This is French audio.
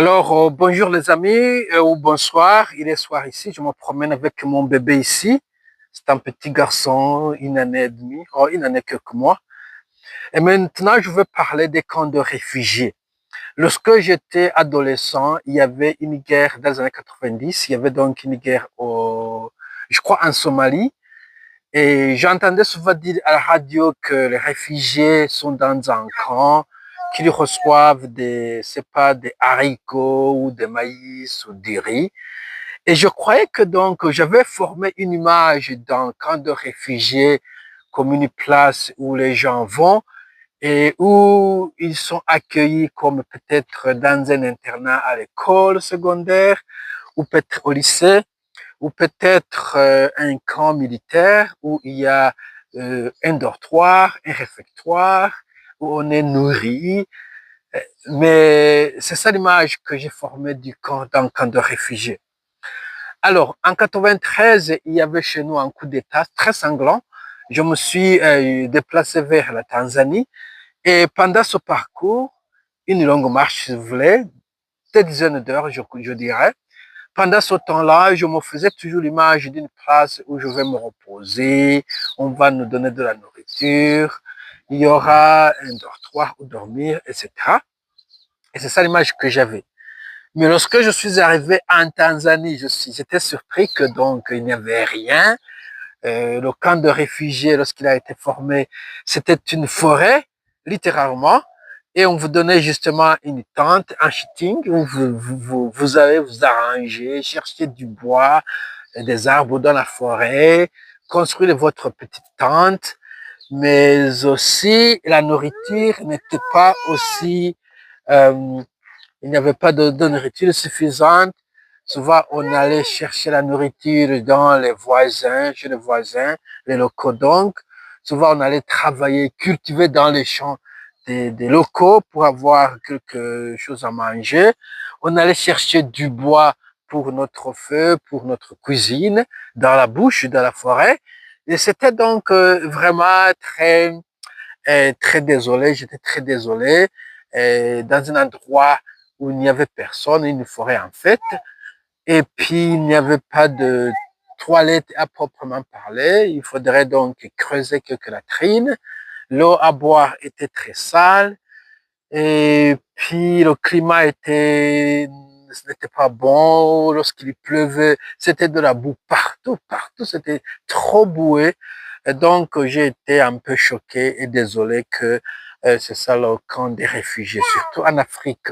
Bonjour les amis, ou bonsoir, il est soir ici, je me promène avec mon bébé ici. C'est un petit garçon, une année et demie, une année quelques mois. Et maintenant, je veux parler des camps de réfugiés. Lorsque j'étais adolescent, il y avait une guerre dans les années 90, il y avait donc une guerre je crois en Somalie. Et j'entendais souvent dire à la radio que les réfugiés sont dans un camp, qu'ils reçoivent c'est pas, des haricots ou des maïs ou du riz. Et je croyais que donc j'avais formé une image d'un camp de réfugiés comme une place où les gens vont et où ils sont accueillis comme peut-être dans un internat à l'école secondaire ou peut-être au lycée ou peut-être un camp militaire où il y a un dortoir, un réfectoire, où on est nourri. Mais c'est ça l'image que j'ai formée du camp, d'un camp de réfugiés. Alors, en 93, il y avait chez nous un coup d'État très sanglant. Je me suis déplacé vers la Tanzanie et pendant ce parcours, une longue marche, si vous voulez, des dizaines d'heures, je dirais. Pendant ce temps-là, je me faisais toujours l'image d'une place où je vais me reposer, on va nous donner de la nourriture, il y aura un dortoir où dormir, etc. Et c'est ça l'image que j'avais. Mais lorsque je suis arrivé en Tanzanie, j'étais surpris que donc il n'y avait rien. Le camp de réfugiés, lorsqu'il a été formé, c'était une forêt, littéralement. Et on vous donnait justement une tente, un shitting, où vous allez vous arranger, chercher du bois, des arbres dans la forêt, construire votre petite tente, mais aussi la nourriture n'était pas aussi, euh, il n'y avait pas de nourriture suffisante. Souvent, on allait chercher la nourriture dans les voisins, chez les voisins, les locaux donc. Souvent, on allait travailler, cultiver dans les champs des locaux pour avoir quelque chose à manger. On allait chercher du bois pour notre feu, pour notre cuisine, dans la bush, dans la forêt. Et c'était donc vraiment très désolé, j'étais très désolé, dans un endroit où il n'y avait personne, une forêt en fait, et puis il n'y avait pas de toilette à proprement parler, il faudrait donc creuser quelques latrines, l'eau à boire était très sale, et puis le climat ce n'était pas bon, lorsqu'il pleuvait, c'était de la boue partout, partout, c'était trop boueux. Et donc, j'ai été un peu choqué et désolé que c'est ça le camp des réfugiés, surtout en Afrique.